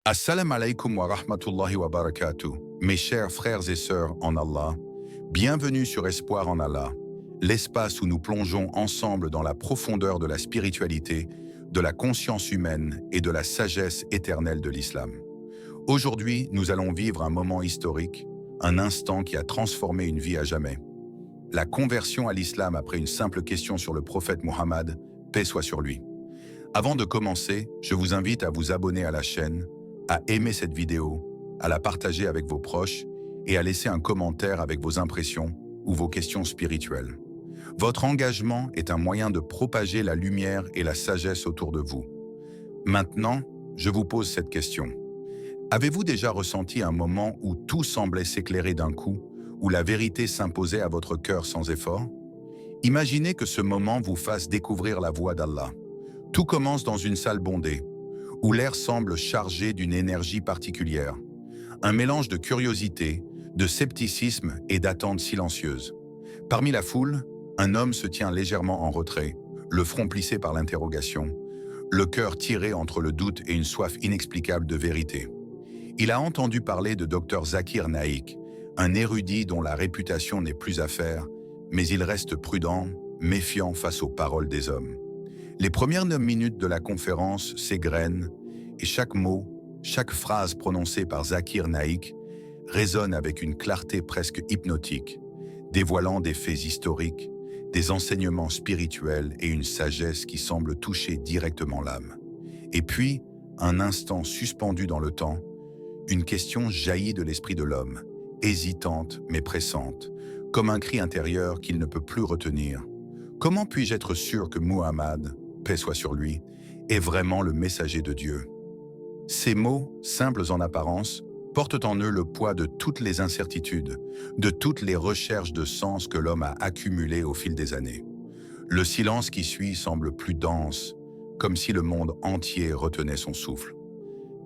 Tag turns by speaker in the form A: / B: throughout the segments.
A: Assalamu alaikum wa rahmatullahi wa barakatuh. Mes chers frères et sœurs en Allah, bienvenue sur Espoir en Allah, l'espace où nous plongeons ensemble dans la profondeur de la spiritualité, de la conscience humaine et de la sagesse éternelle de l'islam. Aujourd'hui, nous allons vivre un moment historique, un instant qui a transformé une vie à jamais. La conversion à l'islam après une simple question sur le prophète Muhammad, paix soit sur lui. Avant de commencer, je vous invite à vous abonner à la chaîne, à aimer cette vidéo, à la partager avec vos proches et à laisser un commentaire avec vos impressions ou vos questions spirituelles. Votre engagement est un moyen de propager la lumière et la sagesse autour de vous. Maintenant, je vous pose cette question. Avez-vous déjà ressenti un moment où tout semblait s'éclairer d'un coup, où la vérité s'imposait à votre cœur sans effort? Imaginez que ce moment vous fasse découvrir la voie d'Allah. Tout commence dans une salle bondée, où l'air semble chargé d'une énergie particulière. Un mélange de curiosité, de scepticisme et d'attente silencieuse. Parmi la foule, un homme se tient légèrement en retrait, le front plissé par l'interrogation, le cœur tiré entre le doute et une soif inexplicable de vérité. Il a entendu parler de Dr Zakir Naik, un érudit dont la réputation n'est plus à faire, mais il reste prudent, méfiant face aux paroles des hommes. Les premières 9 minutes de la conférence s'égrènent et chaque mot, chaque phrase prononcée par Zakir Naik résonne avec une clarté presque hypnotique, dévoilant des faits historiques, des enseignements spirituels et une sagesse qui semble toucher directement l'âme. Et puis, un instant suspendu dans le temps, une question jaillit de l'esprit de l'homme, hésitante mais pressante, comme un cri intérieur qu'il ne peut plus retenir. Comment puis-je être sûr que Muhammad, paix soit sur lui, est vraiment le messager de Dieu? Ces mots, simples en apparence, portent en eux le poids de toutes les incertitudes, de toutes les recherches de sens que l'homme a accumulées au fil des années. Le silence qui suit semble plus dense, comme si le monde entier retenait son souffle.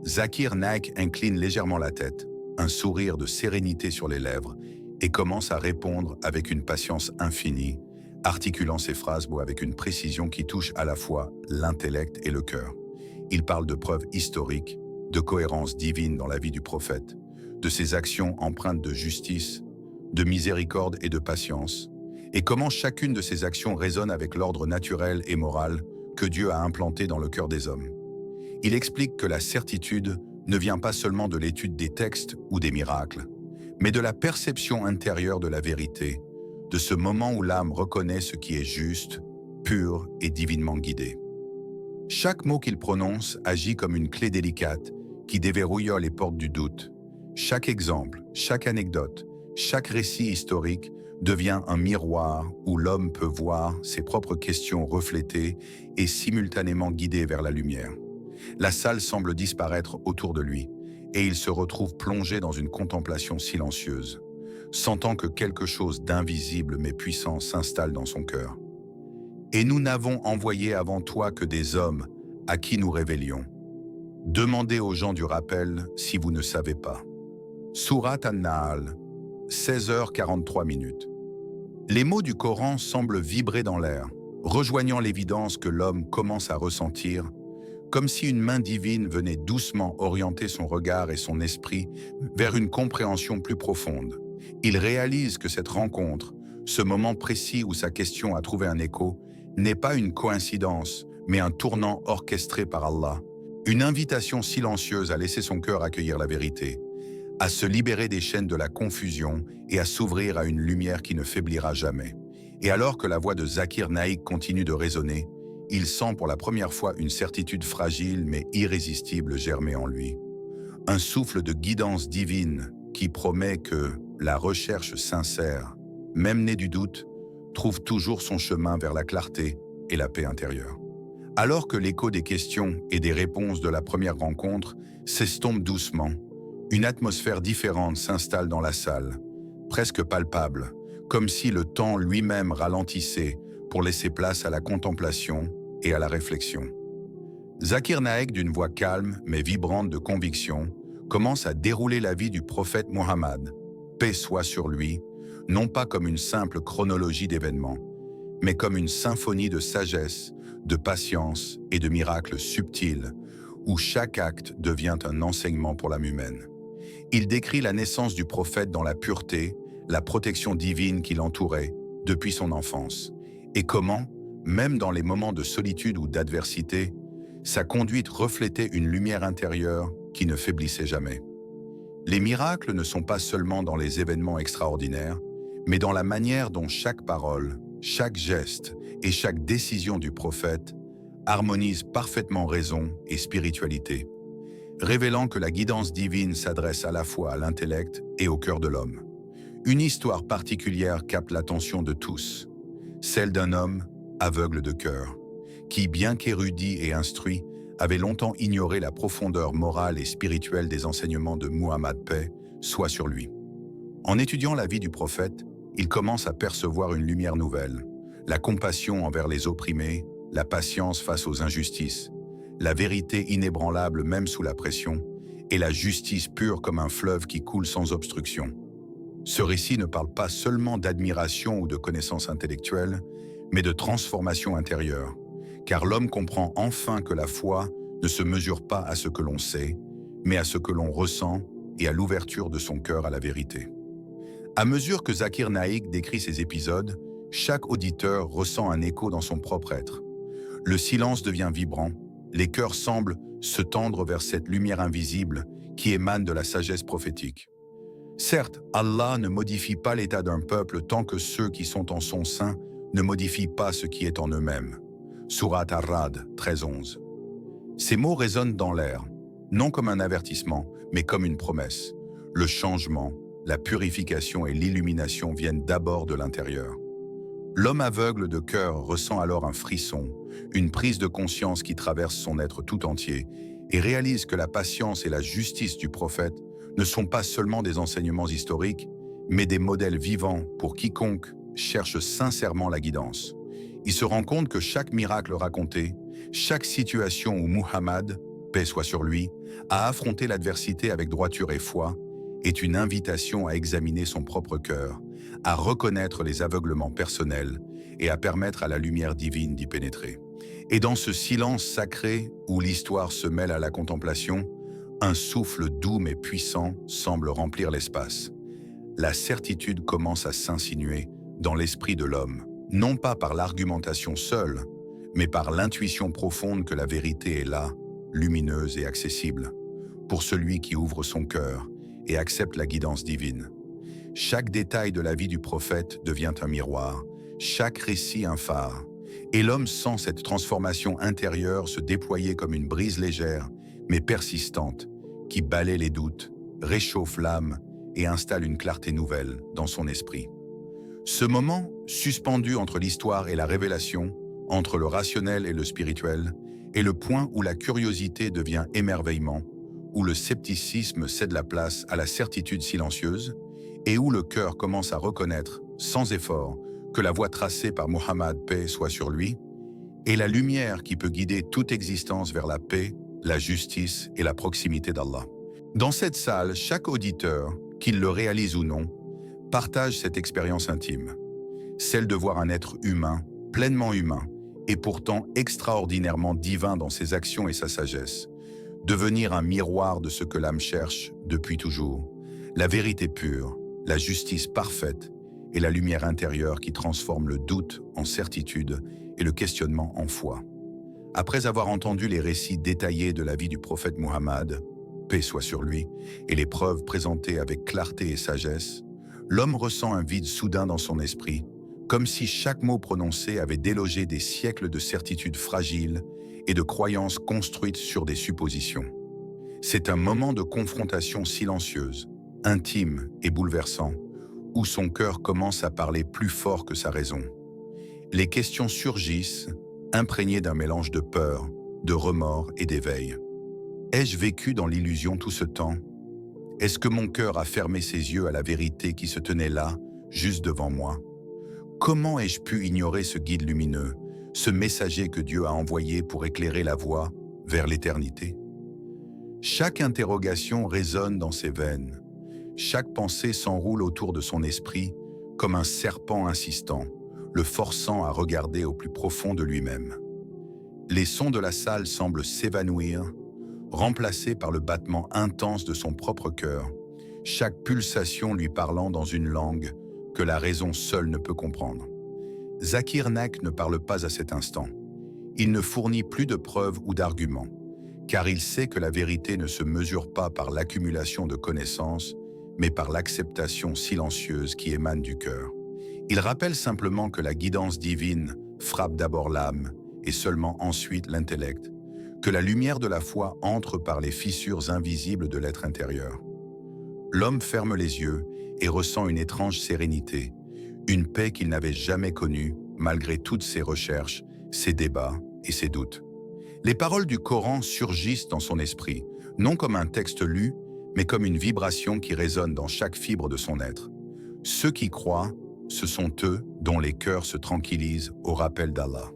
A: Zakir Naik incline légèrement la tête, un sourire de sérénité sur les lèvres, et commence à répondre avec une patience infinie, articulant ses phrases avec une précision qui touche à la fois l'intellect et le cœur. Il parle de preuves historiques, de cohérence divine dans la vie du prophète, de ses actions empreintes de justice, de miséricorde et de patience, et comment chacune de ces actions résonne avec l'ordre naturel et moral que Dieu a implanté dans le cœur des hommes. Il explique que la certitude ne vient pas seulement de l'étude des textes ou des miracles, mais de la perception intérieure de la vérité, de ce moment où l'âme reconnaît ce qui est juste, pur et divinement guidé. Chaque mot qu'il prononce agit comme une clé délicate qui déverrouille les portes du doute. Chaque exemple, chaque anecdote, chaque récit historique devient un miroir où l'homme peut voir ses propres questions reflétées et simultanément guidées vers la lumière. La salle semble disparaître autour de lui et il se retrouve plongé dans une contemplation silencieuse, sentant que quelque chose d'invisible mais puissant s'installe dans son cœur. Et nous n'avons envoyé avant toi que des hommes à qui nous révélions. Demandez aux gens du rappel si vous ne savez pas. Sourate An-Nahl, 16h43. Les mots du Coran semblent vibrer dans l'air, rejoignant l'évidence que l'homme commence à ressentir, comme si une main divine venait doucement orienter son regard et son esprit vers une compréhension plus profonde. Il réalise que cette rencontre, ce moment précis où sa question a trouvé un écho, n'est pas une coïncidence, mais un tournant orchestré par Allah, une invitation silencieuse à laisser son cœur accueillir la vérité, à se libérer des chaînes de la confusion et à s'ouvrir à une lumière qui ne faiblira jamais. Et alors que la voix de Zakir Naik continue de résonner, il sent pour la première fois une certitude fragile mais irrésistible germer en lui. Un souffle de guidance divine qui promet que la recherche sincère, même née du doute, trouve toujours son chemin vers la clarté et la paix intérieure. Alors que l'écho des questions et des réponses de la première rencontre s'estompe doucement, une atmosphère différente s'installe dans la salle, presque palpable, comme si le temps lui-même ralentissait pour laisser place à la contemplation et à la réflexion. Zakir Naik, d'une voix calme mais vibrante de conviction, commence à dérouler la vie du prophète Muhammad, paix soit sur lui, non pas comme une simple chronologie d'événements, mais comme une symphonie de sagesse, de patience et de miracles subtils, où chaque acte devient un enseignement pour l'âme humaine. Il décrit la naissance du prophète dans la pureté, la protection divine qui l'entourait depuis son enfance, et comment, même dans les moments de solitude ou d'adversité, sa conduite reflétait une lumière intérieure qui ne faiblissait jamais. Les miracles ne sont pas seulement dans les événements extraordinaires, mais dans la manière dont chaque parole, chaque geste et chaque décision du prophète harmonise parfaitement raison et spiritualité, révélant que la guidance divine s'adresse à la fois à l'intellect et au cœur de l'homme. Une histoire particulière capte l'attention de tous, celle d'un homme aveugle de cœur, qui, bien qu'érudit et instruit, avait longtemps ignoré la profondeur morale et spirituelle des enseignements de Muhammad, paix soit sur lui. En étudiant la vie du prophète, il commence à percevoir une lumière nouvelle, la compassion envers les opprimés, la patience face aux injustices, la vérité inébranlable même sous la pression, et la justice pure comme un fleuve qui coule sans obstruction. Ce récit ne parle pas seulement d'admiration ou de connaissance intellectuelle, mais de transformation intérieure, car l'homme comprend enfin que la foi ne se mesure pas à ce que l'on sait, mais à ce que l'on ressent et à l'ouverture de son cœur à la vérité. À mesure que Zakir Naik décrit ces épisodes, chaque auditeur ressent un écho dans son propre être. Le silence devient vibrant, les cœurs semblent se tendre vers cette lumière invisible qui émane de la sagesse prophétique. Certes, Allah ne modifie pas l'état d'un peuple tant que ceux qui sont en son sein ne modifient pas ce qui est en eux-mêmes. Surat Ar-Ra'd 13-11. Ces mots résonnent dans l'air, non comme un avertissement, mais comme une promesse. Le changement, la purification et l'illumination viennent d'abord de l'intérieur. L'homme aveugle de cœur ressent alors un frisson, une prise de conscience qui traverse son être tout entier et réalise que la patience et la justice du prophète ne sont pas seulement des enseignements historiques, mais des modèles vivants pour quiconque cherche sincèrement la guidance. Il se rend compte que chaque miracle raconté, chaque situation où Muhammad, paix soit sur lui, a affronté l'adversité avec droiture et foi, est une invitation à examiner son propre cœur, à reconnaître les aveuglements personnels et à permettre à la lumière divine d'y pénétrer. Et dans ce silence sacré où l'histoire se mêle à la contemplation, un souffle doux mais puissant semble remplir l'espace. La certitude commence à s'insinuer dans l'esprit de l'homme, non pas par l'argumentation seule, mais par l'intuition profonde que la vérité est là, lumineuse et accessible, pour celui qui ouvre son cœur et accepte la guidance divine. Chaque détail de la vie du prophète devient un miroir, chaque récit un phare, et l'homme sent cette transformation intérieure se déployer comme une brise légère, mais persistante, qui balaie les doutes, réchauffe l'âme et installe une clarté nouvelle dans son esprit. Ce moment, suspendu entre l'histoire et la révélation, entre le rationnel et le spirituel, est le point où la curiosité devient émerveillement, où le scepticisme cède la place à la certitude silencieuse, et où le cœur commence à reconnaître, sans effort, que la voie tracée par Muhammad, paix soit sur lui, est la lumière qui peut guider toute existence vers la paix, la justice et la proximité d'Allah. Dans cette salle, chaque auditeur, qu'il le réalise ou non, partage cette expérience intime, celle de voir un être humain, pleinement humain, et pourtant extraordinairement divin dans ses actions et sa sagesse, devenir un miroir de ce que l'âme cherche depuis toujours, la vérité pure, la justice parfaite et la lumière intérieure qui transforme le doute en certitude et le questionnement en foi. Après avoir entendu les récits détaillés de la vie du prophète Muhammad, paix soit sur lui, et les preuves présentées avec clarté et sagesse, l'homme ressent un vide soudain dans son esprit, comme si chaque mot prononcé avait délogé des siècles de certitudes fragiles et de croyances construites sur des suppositions. C'est un moment de confrontation silencieuse, intime et bouleversant, où son cœur commence à parler plus fort que sa raison. Les questions surgissent, imprégnées d'un mélange de peur, de remords et d'éveil. Ai-je vécu dans l'illusion tout ce temps? Est-ce que mon cœur a fermé ses yeux à la vérité qui se tenait là, juste devant moi? Comment ai-je pu ignorer ce guide lumineux, ce messager que Dieu a envoyé pour éclairer la voie vers l'éternité? Chaque interrogation résonne dans ses veines. Chaque pensée s'enroule autour de son esprit comme un serpent insistant, le forçant à regarder au plus profond de lui-même. Les sons de la salle semblent s'évanouir, remplacé par le battement intense de son propre cœur, chaque pulsation lui parlant dans une langue que la raison seule ne peut comprendre. Zakir Naik ne parle pas à cet instant. Il ne fournit plus de preuves ou d'arguments, car il sait que la vérité ne se mesure pas par l'accumulation de connaissances, mais par l'acceptation silencieuse qui émane du cœur. Il rappelle simplement que la guidance divine frappe d'abord l'âme et seulement ensuite l'intellect, que la lumière de la foi entre par les fissures invisibles de l'être intérieur. L'homme ferme les yeux et ressent une étrange sérénité, une paix qu'il n'avait jamais connue malgré toutes ses recherches, ses débats et ses doutes. Les paroles du Coran surgissent dans son esprit, non comme un texte lu, mais comme une vibration qui résonne dans chaque fibre de son être. Ceux qui croient, ce sont eux dont les cœurs se tranquillisent au rappel d'Allah.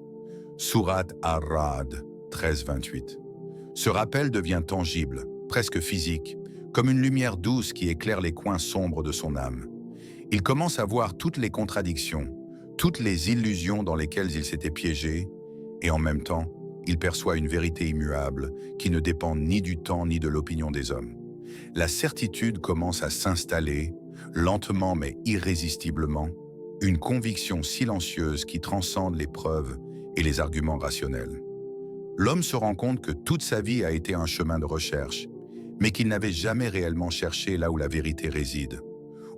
A: Sourate Ar-Ra'd 13-28. Ce rappel devient tangible, presque physique, comme une lumière douce qui éclaire les coins sombres de son âme. Il commence à voir toutes les contradictions, toutes les illusions dans lesquelles il s'était piégé, et en même temps, il perçoit une vérité immuable qui ne dépend ni du temps ni de l'opinion des hommes. La certitude commence à s'installer, lentement mais irrésistiblement, une conviction silencieuse qui transcende les preuves et les arguments rationnels. L'homme se rend compte que toute sa vie a été un chemin de recherche, mais qu'il n'avait jamais réellement cherché là où la vérité réside,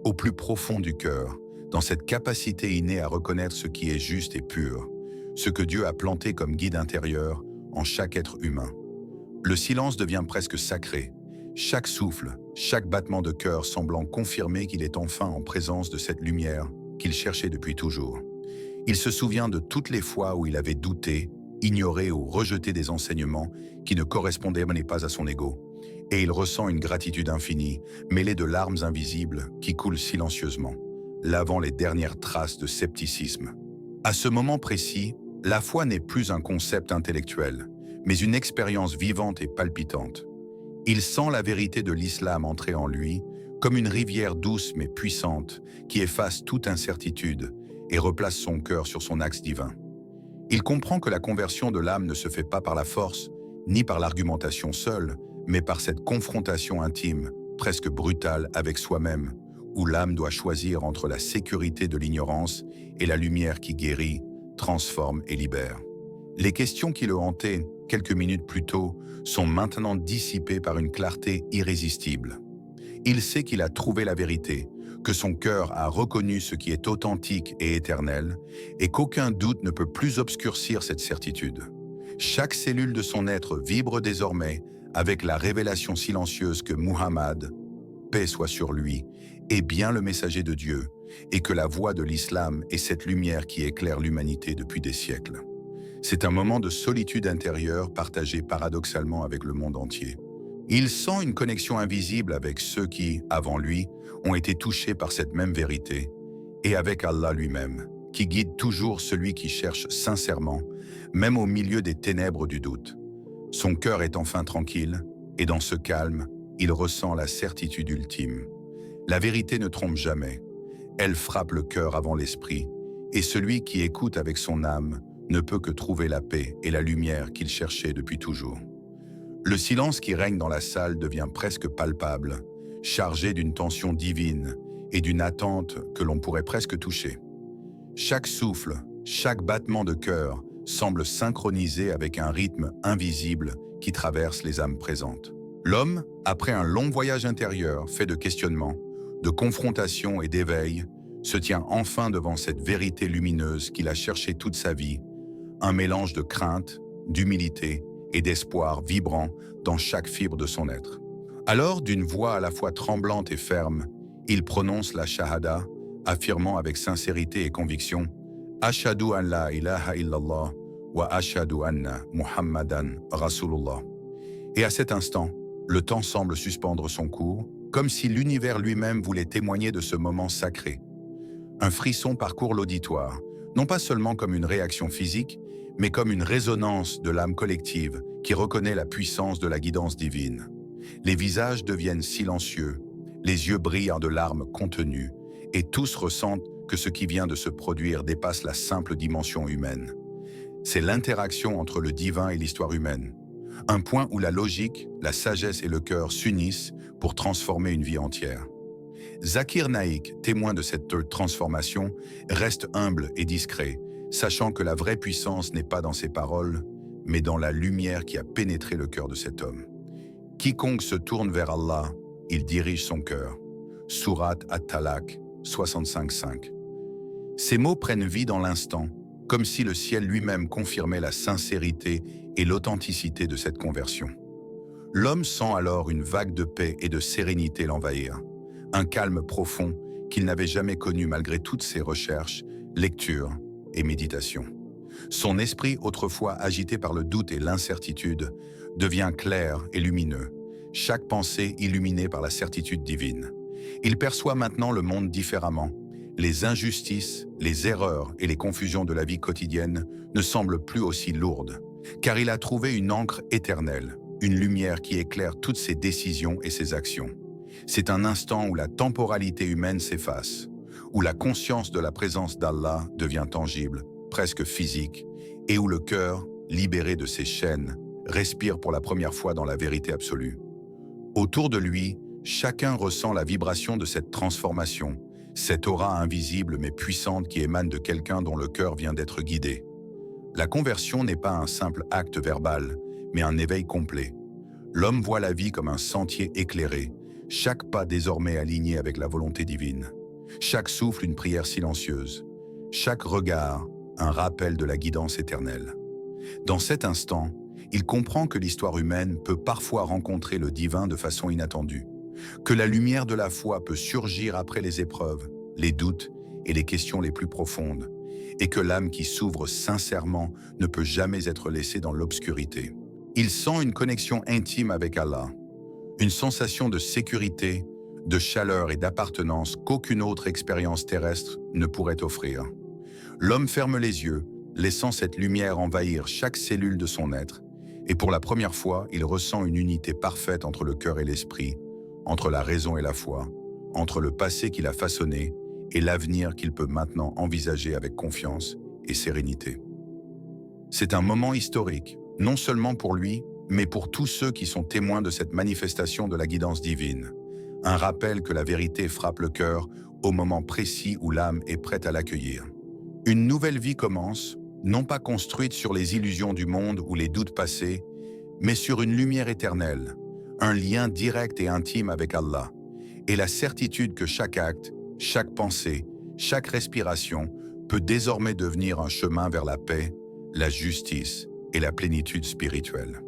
A: au plus profond du cœur, dans cette capacité innée à reconnaître ce qui est juste et pur, ce que Dieu a planté comme guide intérieur en chaque être humain. Le silence devient presque sacré, chaque souffle, chaque battement de cœur semblant confirmer qu'il est enfin en présence de cette lumière qu'il cherchait depuis toujours. Il se souvient de toutes les fois où il avait douté, ignoré ou rejeté des enseignements qui ne correspondaient pas à son ego, et il ressent une gratitude infinie, mêlée de larmes invisibles qui coulent silencieusement, lavant les dernières traces de scepticisme. À ce moment précis, la foi n'est plus un concept intellectuel, mais une expérience vivante et palpitante. Il sent la vérité de l'islam entrer en lui, comme une rivière douce mais puissante qui efface toute incertitude et replace son cœur sur son axe divin. Il comprend que la conversion de l'âme ne se fait pas par la force, ni par l'argumentation seule, mais par cette confrontation intime, presque brutale avec soi-même, où l'âme doit choisir entre la sécurité de l'ignorance et la lumière qui guérit, transforme et libère. Les questions qui le hantaient quelques minutes plus tôt sont maintenant dissipées par une clarté irrésistible. Il sait qu'il a trouvé la vérité, que son cœur a reconnu ce qui est authentique et éternel, et qu'aucun doute ne peut plus obscurcir cette certitude. Chaque cellule de son être vibre désormais avec la révélation silencieuse que Muhammad, paix soit sur lui, est bien le messager de Dieu, et que la voix de l'islam est cette lumière qui éclaire l'humanité depuis des siècles. C'est un moment de solitude intérieure partagé paradoxalement avec le monde entier. Il sent une connexion invisible avec ceux qui, avant lui, ont été touchés par cette même vérité, et avec Allah lui-même, qui guide toujours celui qui cherche sincèrement, même au milieu des ténèbres du doute. Son cœur est enfin tranquille, et dans ce calme, il ressent la certitude ultime. La vérité ne trompe jamais. Elle frappe le cœur avant l'esprit, et celui qui écoute avec son âme ne peut que trouver la paix et la lumière qu'il cherchait depuis toujours. Le silence qui règne dans la salle devient presque palpable, chargé d'une tension divine et d'une attente que l'on pourrait presque toucher. Chaque souffle, chaque battement de cœur semble synchronisé avec un rythme invisible qui traverse les âmes présentes. L'homme, après un long voyage intérieur fait de questionnements, de confrontations et d'éveil, se tient enfin devant cette vérité lumineuse qu'il a cherchée toute sa vie, un mélange de crainte, d'humilité et d'espoir vibrant dans chaque fibre de son être. Alors, d'une voix à la fois tremblante et ferme, il prononce la shahada, affirmant avec sincérité et conviction « Ashhadu an la ilaha illallah wa ashhadu anna Muhammadan Rasulullah ». Et à cet instant, le temps semble suspendre son cours, comme si l'univers lui-même voulait témoigner de ce moment sacré. Un frisson parcourt l'auditoire, non pas seulement comme une réaction physique, mais comme une résonance de l'âme collective qui reconnaît la puissance de la guidance divine. Les visages deviennent silencieux, les yeux brillent de larmes contenues, et tous ressentent que ce qui vient de se produire dépasse la simple dimension humaine. C'est l'interaction entre le divin et l'histoire humaine. Un point où la logique, la sagesse et le cœur s'unissent pour transformer une vie entière. Zakir Naik, témoin de cette transformation, reste humble et discret, sachant que la vraie puissance n'est pas dans ses paroles, mais dans la lumière qui a pénétré le cœur de cet homme. Quiconque se tourne vers Allah, il dirige son cœur. Surat At-Talaq 65.5. Ces mots prennent vie dans l'instant, comme si le ciel lui-même confirmait la sincérité et l'authenticité de cette conversion. L'homme sent alors une vague de paix et de sérénité l'envahir, un calme profond qu'il n'avait jamais connu malgré toutes ses recherches, lectures et méditations. Son esprit, autrefois agité par le doute et l'incertitude, devient clair et lumineux, chaque pensée illuminée par la certitude divine. Il perçoit maintenant le monde différemment. Les injustices, les erreurs et les confusions de la vie quotidienne ne semblent plus aussi lourdes, car il a trouvé une encre éternelle, une lumière qui éclaire toutes ses décisions et ses actions. C'est un instant où la temporalité humaine s'efface, où la conscience de la présence d'Allah devient tangible, presque physique, et où le cœur, libéré de ses chaînes, respire pour la première fois dans la vérité absolue. Autour de lui, chacun ressent la vibration de cette transformation, cette aura invisible mais puissante qui émane de quelqu'un dont le cœur vient d'être guidé. La conversion n'est pas un simple acte verbal, mais un éveil complet. L'homme voit la vie comme un sentier éclairé, chaque pas désormais aligné avec la volonté divine. Chaque souffle une prière silencieuse, chaque regard un rappel de la guidance éternelle. Dans cet instant, il comprend que l'histoire humaine peut parfois rencontrer le divin de façon inattendue, que la lumière de la foi peut surgir après les épreuves, les doutes et les questions les plus profondes, et que l'âme qui s'ouvre sincèrement ne peut jamais être laissée dans l'obscurité. Il sent une connexion intime avec Allah, une sensation de sécurité, de chaleur et d'appartenance qu'aucune autre expérience terrestre ne pourrait offrir. L'homme ferme les yeux, laissant cette lumière envahir chaque cellule de son être, et pour la première fois, il ressent une unité parfaite entre le cœur et l'esprit, entre la raison et la foi, entre le passé qu'il a façonné et l'avenir qu'il peut maintenant envisager avec confiance et sérénité. C'est un moment historique, non seulement pour lui, mais pour tous ceux qui sont témoins de cette manifestation de la guidance divine. Un rappel que la vérité frappe le cœur au moment précis où l'âme est prête à l'accueillir. Une nouvelle vie commence, non pas construite sur les illusions du monde ou les doutes passés, mais sur une lumière éternelle, un lien direct et intime avec Allah, et la certitude que chaque acte, chaque pensée, chaque respiration peut désormais devenir un chemin vers la paix, la justice et la plénitude spirituelle.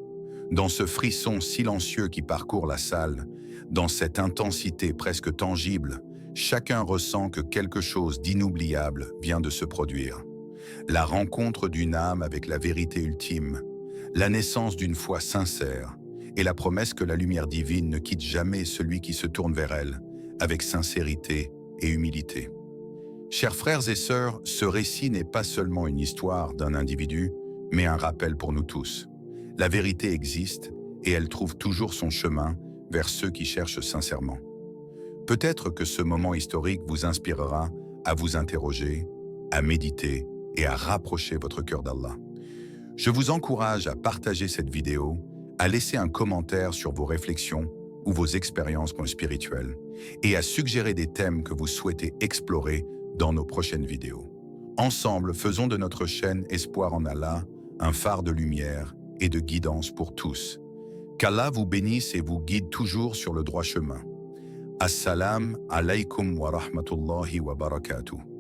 A: Dans ce frisson silencieux qui parcourt la salle, dans cette intensité presque tangible, chacun ressent que quelque chose d'inoubliable vient de se produire. La rencontre d'une âme avec la vérité ultime, la naissance d'une foi sincère et la promesse que la lumière divine ne quitte jamais celui qui se tourne vers elle, avec sincérité et humilité. Chers frères et sœurs, ce récit n'est pas seulement une histoire d'un individu, mais un rappel pour nous tous. La vérité existe et elle trouve toujours son chemin vers ceux qui cherchent sincèrement. Peut-être que ce moment historique vous inspirera à vous interroger, à méditer et à rapprocher votre cœur d'Allah. Je vous encourage à partager cette vidéo, à laisser un commentaire sur vos réflexions ou vos expériences spirituelles et à suggérer des thèmes que vous souhaitez explorer dans nos prochaines vidéos. Ensemble, faisons de notre chaîne Espoir en Allah un phare de lumière et de guidance pour tous. Qu'Allah vous bénisse et vous guide toujours sur le droit chemin. Assalamu alaikum wa rahmatullahi wa barakatuh.